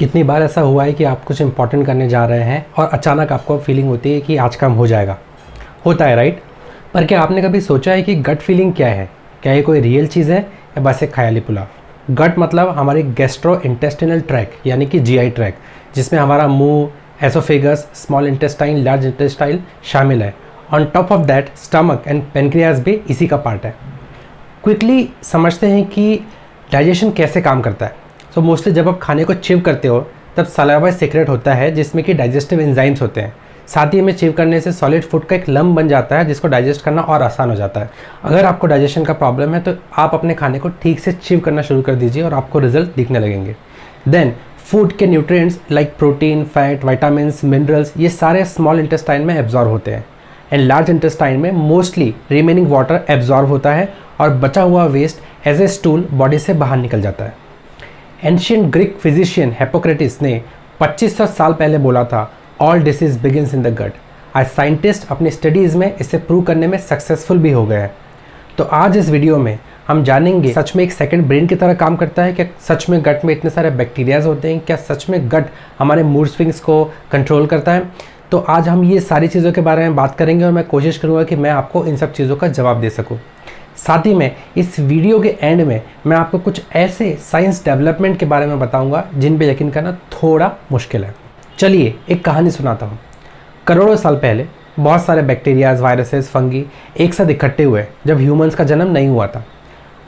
कितनी बार ऐसा हुआ है कि आप कुछ इंपॉर्टेंट करने जा रहे हैं और अचानक आपको फीलिंग होती है कि आज काम हो जाएगा। होता है, राइट? पर क्या आपने कभी सोचा है कि गट फीलिंग क्या है? क्या ये कोई रियल चीज़ है या बस एक ख्याली पुलाव? गट मतलब हमारे गैस्ट्रो इंटेस्टिनल ट्रैक यानी कि जीआई ट्रैक, जिसमें हमारा मुंह, oesophagus, small intestine, large intestine शामिल है। On top of that stomach and pancreas भी इसी का पार्ट है। क्विकली समझते हैं कि डाइजेशन कैसे काम करता है। सो मोस्टली जब आप खाने को चिव करते हो तब सलाइवा सीक्रेट होता है जिसमें कि डाइजेस्टिव एंजाइम्स होते हैं। साथ ही में चिव करने से सॉलिड फूड का एक लम्ब बन जाता है जिसको डाइजेस्ट करना और आसान हो जाता है। अगर आपको डाइजेशन का प्रॉब्लम है तो आप अपने खाने को ठीक से चिव करना शुरू कर दीजिए और आपको रिजल्ट दिखने लगेंगे। देन फूड के nutrients like protein, fat, vitamins, minerals ये सारे स्मॉल इंटेस्टाइन में एब्जॉर्ब होते हैं एंड लार्ज इंटेस्टाइन में मोस्टली रिमेनिंग वाटर एब्जॉर्ब होता है और बचा हुआ waste as a stool body से बाहर निकल जाता है। एंशिएंट ग्रीक फिजिशियन हिप्पोक्रेटिस ने 2500 साल पहले बोला था, all disease begins in the gut. आज साइंटिस्ट अपनी स्टडीज़ में इसे प्रूव करने में सक्सेसफुल भी हो गए हैं। तो आज इस वीडियो में हम जानेंगे सच में एक सेकंड ब्रेन की तरह काम करता है क्या? सच में गट में इतने सारे बैक्टीरियाज होते हैं क्या? सच में गट हमारे मूड स्विंग्स को कंट्रोल करता है? तो आज हम ये सारी चीज़ों के बारे में बात करेंगे और मैं कोशिश करूँगा कि मैं आपको इन सब चीज़ों का जवाब दे सकूँ। साथ ही में इस वीडियो के एंड में मैं आपको कुछ ऐसे साइंस डेवलपमेंट के बारे में बताऊंगा जिन पे यकीन करना थोड़ा मुश्किल है। चलिए एक कहानी सुनाता हूँ। करोड़ों साल पहले बहुत सारे बैक्टीरियाज, वायरसेस, फंगी एक साथ इकट्ठे हुए जब ह्यूमंस का जन्म नहीं हुआ था।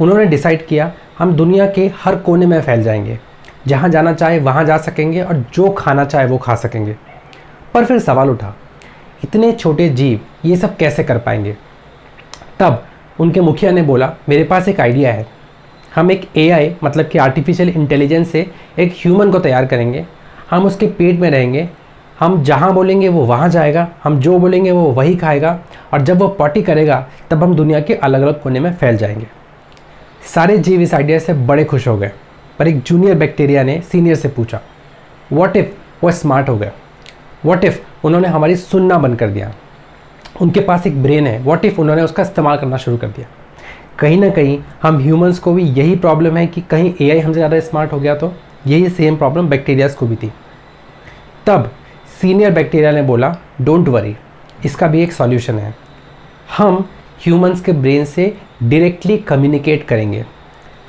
उन्होंने डिसाइड किया हम दुनिया के हर कोने में फैल जाएंगे, जहाँ जाना चाहे वहाँ जा सकेंगे और जो खाना चाहे वो खा सकेंगे। पर फिर सवाल उठा, इतने छोटे जीव ये सब कैसे कर पाएंगे? तब उनके मुखिया ने बोला, मेरे पास एक आइडिया है। हम एक एआई मतलब कि आर्टिफिशियल इंटेलिजेंस से एक ह्यूमन को तैयार करेंगे। हम उसके पेट में रहेंगे, हम जहाँ बोलेंगे वो वहाँ जाएगा, हम जो बोलेंगे वो वही खाएगा और जब वो पॉटी करेगा तब हम दुनिया के अलग अलग कोने में फैल जाएंगे। सारे जीव इस आइडिया से बड़े खुश हो गए, पर एक जूनियर बैक्टीरिया ने सीनियर से पूछा, व्हाट इफ़ वो स्मार्ट हो गया? व्हाट इफ़ उन्होंने हमारी सुनना बंद कर दिया? उनके पास एक ब्रेन है, व्हाट इफ़ उन्होंने उसका इस्तेमाल करना शुरू कर दिया? कहीं ना कहीं हम ह्यूमंस को भी यही प्रॉब्लम है कि कहीं एआई हमसे ज़्यादा स्मार्ट हो गया तो? यही सेम प्रॉब्लम बैक्टीरियाज को भी थी। तब सीनियर बैक्टीरिया ने बोला, डोंट वरी, इसका भी एक सॉल्यूशन है। हम ह्यूमंस के ब्रेन से डायरेक्टली कम्युनिकेट करेंगे।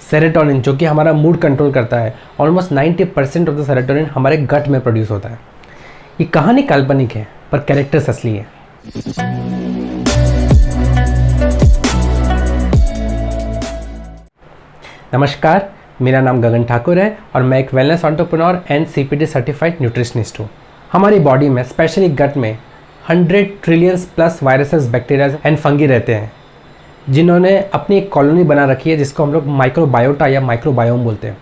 सेरोटोनिन जो कि हमारा मूड कंट्रोल करता है, ऑलमोस्ट 90% ऑफ द सेरोटोनिन हमारे गट में प्रोड्यूस होता है। ये कहानी काल्पनिक है पर कैरेक्टर्स असली है। नमस्कार, मेरा नाम गगन ठाकुर है और मैं एक wellness entrepreneur and CPD certified nutritionist हूँ। हमारी बॉडी में स्पेशली गट में 100 trillions plus viruses, bacteria and fungi रहते हैं जिन्होंने अपनी एक कॉलोनी बना रखी है जिसको हम लोग माइक्रोबायोटा या माइक्रोबायोम बोलते हैं।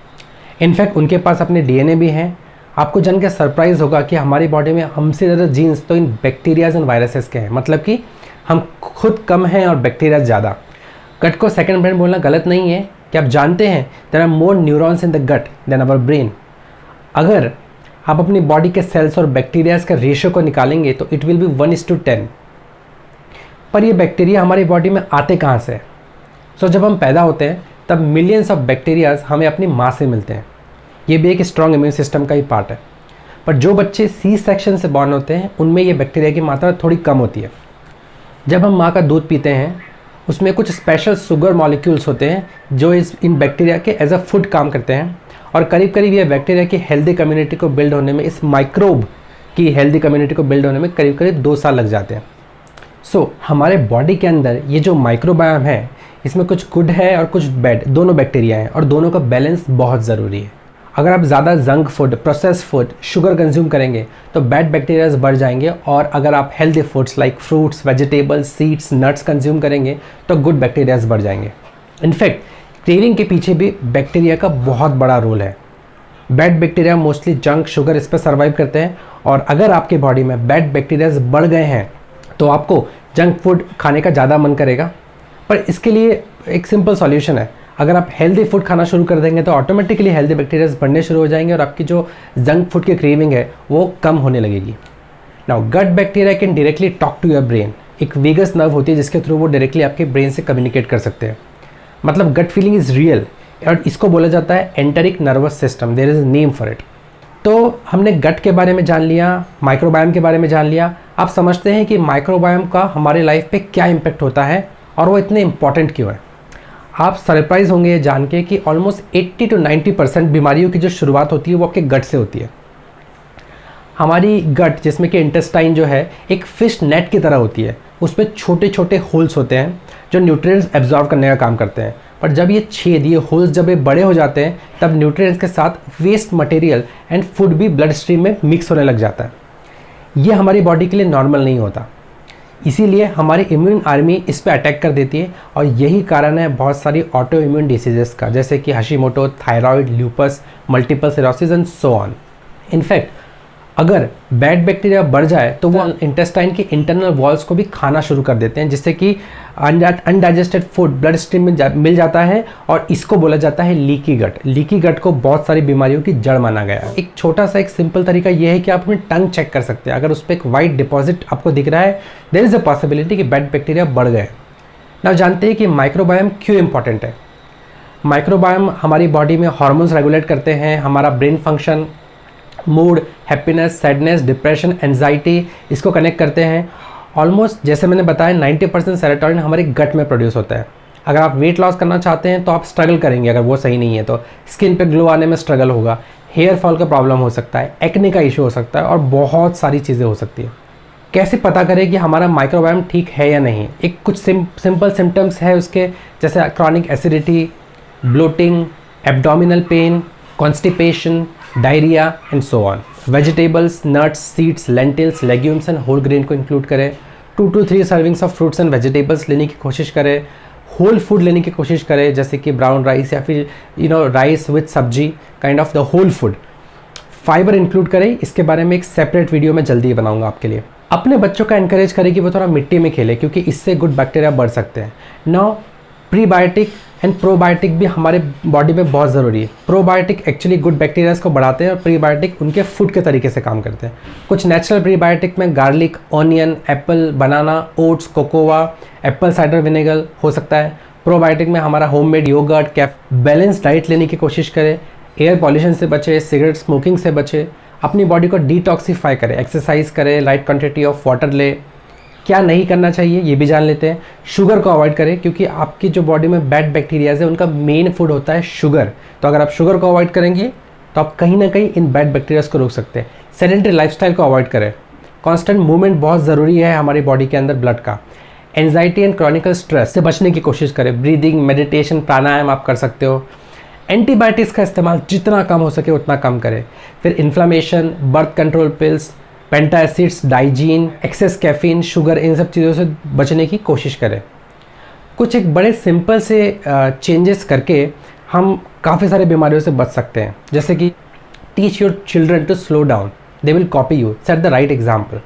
इनफैक्ट उनके पास अपने डीएनए भी हैं। आपको जान के सरप्राइज़ होगा कि हमारी बॉडी में हमसे ज़्यादा जीन्स तो इन बैक्टीरियाज एंड वायरसेस के हैं, मतलब कि हम खुद कम हैं और बैक्टीरिया ज़्यादा। गट को सेकंड ब्रेन बोलना गलत नहीं है। क्या आप जानते हैं there are more neurons in the gut than our brain? अगर आप अपनी बॉडी के सेल्स और बैक्टीरियाज का रेशियो को निकालेंगे तो इट विल बी 1:10। पर ये बैक्टीरिया हमारी बॉडी में आते कहाँ से? सो जब हम पैदा होते हैं तब मिलियंस ऑफ बैक्टीरियाज हमें अपनी माँ से मिलते हैं। ये भी एक स्ट्रॉन्ग इम्यून सिस्टम का ही पार्ट है। पर जो बच्चे सी सेक्शन से बॉर्न होते हैं उनमें ये बैक्टीरिया की मात्रा थोड़ी कम होती है। जब हम माँ का दूध पीते हैं उसमें कुछ स्पेशल शुगर मॉलिक्यूल्स होते हैं जो इन बैक्टीरिया के एज अ फूड काम करते हैं और करीब करीब ये बैक्टीरिया की हेल्दी कम्युनिटी को बिल्ड होने में, इस माइक्रोब की हेल्दी कम्युनिटी को बिल्ड होने में करीब करीब 2 साल लग जाते हैं। सो हमारे बॉडी के अंदर ये जो माइक्रोबायोम है इसमें कुछ गुड है और कुछ बैड, दोनों बैक्टीरिया हैं और दोनों का बैलेंस बहुत ज़रूरी है। अगर आप ज़्यादा junk food, process food, sugar consume करेंगे तो बैड बैक्टीरियाज बढ़ जाएंगे और अगर आप healthy foods like fruits, vegetables, seeds, nuts consume करेंगे तो गुड बैक्टीरियाज बढ़ जाएंगे। इनफैक्ट क्रेविंग के पीछे भी बैक्टीरिया का बहुत बड़ा रोल है। Bad bacteria mostly junk, sugar इस पर सर्वाइव करते हैं और अगर आपकी बॉडी में बैड बैक्टीरियाज बढ़ गए हैं तो आपको जंक फूड खाने का ज़्यादा मन करेगा। पर इसके लिए एक सिंपल सॉल्यूशन है। अगर आप हेल्दी फूड खाना शुरू कर देंगे तो ऑटोमेटिकली हेल्दी बैक्टीरियाज बढ़ने शुरू हो जाएंगे और आपकी जो जंक फूड की क्रेविंग है वो कम होने लगेगी। Now gut bacteria can directly talk to your brain. एक वेगस नर्व होती है जिसके थ्रू वो डायरेक्टली आपके ब्रेन से कम्युनिकेट कर सकते हैं। मतलब गट फीलिंग इज़ रियल और इसको बोला जाता है enteric nervous system. There is a name for it. तो हमने गट के बारे में जान लिया, माइक्रोबायोम के बारे में जान लिया। आप समझते हैं कि माइक्रोबायोम का हमारे लाइफ पे क्या इम्पेक्ट होता है और वो इतने इम्पॉर्टेंट क्यों है। आप सरप्राइज होंगे ये जान के कि ऑलमोस्ट 80 to 90% बीमारियों की जो शुरुआत होती है वो आपके गट से होती है। हमारी गट, जिसमें कि इंटेस्टाइन जो है, एक फिश नेट की तरह होती है। उस पर छोटे छोटे होल्स होते हैं जो न्यूट्रिएंट्स एब्जॉर्ब करने का काम करते हैं। पर जब ये छेद, ये होल्स जब ये बड़े हो जाते हैं, तब न्यूट्रिएंट्स के साथ वेस्ट मटेरियल एंड फूड भी ब्लड स्ट्रीम में मिक्स होने लग जाता है। ये हमारी बॉडी के लिए नॉर्मल नहीं होता, इसीलिए हमारी इम्यून आर्मी इस पे अटैक कर देती है। और यही कारण है बहुत सारी ऑटो इम्यून डिसीजेस का, जैसे कि Hashimoto, thyroid, lupus, multiple cirrhosis and so on. In fact अगर बैड बैक्टीरिया बढ़ जाए तो वो इंटेस्टाइन के इंटरनल वॉल्स को भी खाना शुरू कर देते हैं, जिससे कि अनडाइजेस्टेड फूड ब्लड स्ट्रीम में मिल जाता है और इसको बोला जाता है लीकी गट। लीकी गट को बहुत सारी बीमारियों की जड़ माना गया है। एक छोटा सा एक सिंपल तरीका ये है कि आप अपनी टंग चेक कर सकते हैं। अगर उस पर एक वाइट डिपॉजिट आपको दिख रहा है, देयर इज़ अ पॉसिबिलिटी कि बैड बैक्टीरिया बढ़ गए। ना जानते हैं कि माइक्रोबायोम क्यों इंपॉर्टेंट है। माइक्रोबायोम हमारी बॉडी में हार्मोन्स रेगुलेट करते हैं, हमारा brain function, mood, happiness, sadness, depression, anxiety, इसको कनेक्ट करते हैं। ऑलमोस्ट जैसे मैंने बताया 90% सेरोटोनिन हमारे गट में प्रोड्यूस होता है। अगर आप वेट लॉस करना चाहते हैं तो आप स्ट्रगल करेंगे, अगर वो सही नहीं है तो स्किन पे ग्लो आने में स्ट्रगल होगा, हेयर फॉल का प्रॉब्लम हो सकता है, एक्ने का इशू हो सकता है और बहुत सारी चीज़ें हो सकती है। कैसे पता करें कि हमारा माइक्रोबायोम ठीक है या नहीं? एक कुछ सिंपल सिम्टम्स है उसके, जैसे chronic acidity, bloating, abdominal pain, constipation, diarrhoea and so on. Vegetables, nuts, seeds, lentils, legumes and whole grain को इंक्लूड करें। 2 to 3 servings of fruits and vegetables लेने की कोशिश करें। होल फूड लेने की कोशिश करें, जैसे कि ब्राउन राइस या फिर rice with sabzi, kind of the whole food. Fibre include करें, इसके बारे में एक सेपरेट वीडियो मैं जल्दी ही बनाऊंगा आपके लिए। अपने बच्चों का एनकरेज करें कि वो थोड़ा मिट्टी में खेले, क्योंकि इससे गुड बैक्टीरिया बढ़ सकते हैं। नाउ प्रीबायोटिक एंड प्रोबायोटिक भी हमारे बॉडी में बहुत ज़रूरी है। प्रोबायोटिक एक्चुअली गुड बैक्टीरियाज को बढ़ाते हैं और प्रीबायोटिक उनके फूड के तरीके से काम करते हैं। कुछ नेचुरल प्रीबायोटिक में garlic, onion, apple, banana, oats, cocoa, apple cider vinegar हो सकता है। प्रोबायोटिक में हमारा होममेड योगर्ट, कैफ। बैलेंस डाइट लेने की कोशिश करें, एयर पॉल्यूशन से बचे, सिगरेट स्मोकिंग से बचे, अपनी बॉडी को डिटॉक्सीफाई करें, एक्सरसाइज करें, राइट क्वांटिटी ऑफ वाटर ले। क्या नहीं करना चाहिए ये भी जान लेते हैं। शुगर को अवॉइड करें, क्योंकि आपकी जो बॉडी में बैड बैक्टीरियाज है उनका मेन फूड होता है शुगर। तो अगर आप शुगर को अवॉइड करेंगे तो आप कहीं ना कहीं इन बैड बैक्टीरियाज को रोक सकते हैं। सेडेंटरी लाइफस्टाइल को अवॉइड करें। कांस्टेंट मूवमेंट बहुत ज़रूरी है हमारी बॉडी के अंदर ब्लड का। एंजाइटी एंड क्रॉनिकल स्ट्रेस से बचने की कोशिश करें। ब्रीदिंग, मेडिटेशन, प्राणायाम आप कर सकते हो। एंटीबायोटिक्स का इस्तेमाल जितना कम हो सके उतना कम करें। फिर inflammation, birth control pills, penta acids, Digene, excess caffeine, sugar, इन सब चीज़ों से बचने की कोशिश करें। कुछ एक बड़े सिंपल से चेंजेस करके हम काफ़ी सारे बीमारियों से बच सकते हैं, जैसे कि teach your children to slow down, they will copy you, set the right example.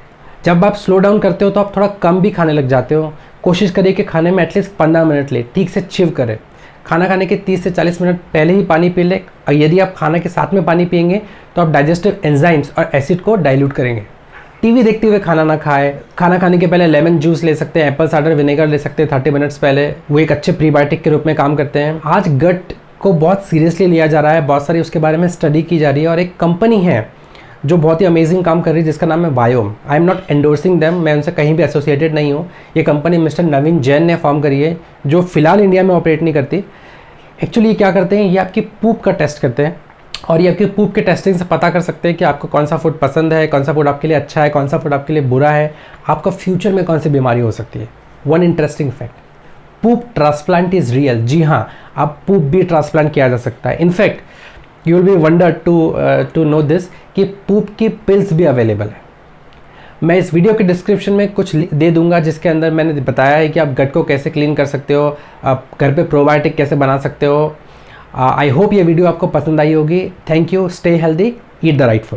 जब आप स्लो डाउन करते हो तो आप थोड़ा कम भी खाने लग जाते हो। कोशिश करिए कि खाने में एटलीस्ट 15 मिनट ले, ठीक से चिव करें। खाना खाने के 30 से 40 मिनट पहले ही पानी पी लें, और यदि आप खाना के साथ में पानी पिएंगे तो आप डाइजेस्टिव एंजाइम्स और एसिड को डाइल्यूट करेंगे। टीवी देखते हुए खाना ना खाएं। खाना खाने के पहले लेमन जूस ले सकते हैं, एप्पल साइडर विनेगर ले सकते हैं 30 मिनट्स पहले, वो एक अच्छे प्रीबायोटिक के रूप में काम करते हैं। आज गट को बहुत सीरियसली लिया जा रहा है, बहुत सारी उसके बारे में स्टडी की जा रही है, और एक कंपनी है जो बहुत ही अमेजिंग काम कर रही है जिसका नाम है Vyom. I am not endorsing them, मैं उनसे कहीं भी एसोसिएटेड नहीं हूँ। ये कंपनी मिस्टर नवीन जैन ने फॉर्म करी है, जो फिलहाल इंडिया में ऑपरेट नहीं करती। एक्चुअली ये क्या करते हैं, ये आपकी पूप का टेस्ट करते हैं, और ये आपकी पूप के टेस्टिंग से पता कर सकते हैं कि आपको कौन सा फूड पसंद है, कौन सा फूड आपके लिए अच्छा है, कौन सा फूड आपके लिए बुरा है, आपका फ्यूचर में कौन सी बीमारी हो सकती है। One interesting fact, poop transplant is real. जी हाँ, आप पूप भी ट्रांसप्लांट किया जा सकता है। In fact you will be wonder to know this कि पूप की पिल्स भी अवेलेबल है। मैं इस वीडियो के डिस्क्रिप्शन में कुछ दे दूंगा जिसके अंदर मैंने बताया है कि आप गट को कैसे क्लीन कर सकते हो, आप घर पे प्रोबायोटिक कैसे बना सकते हो। आई होप ये वीडियो आपको पसंद आई होगी। Thank you, stay healthy, eat the right food.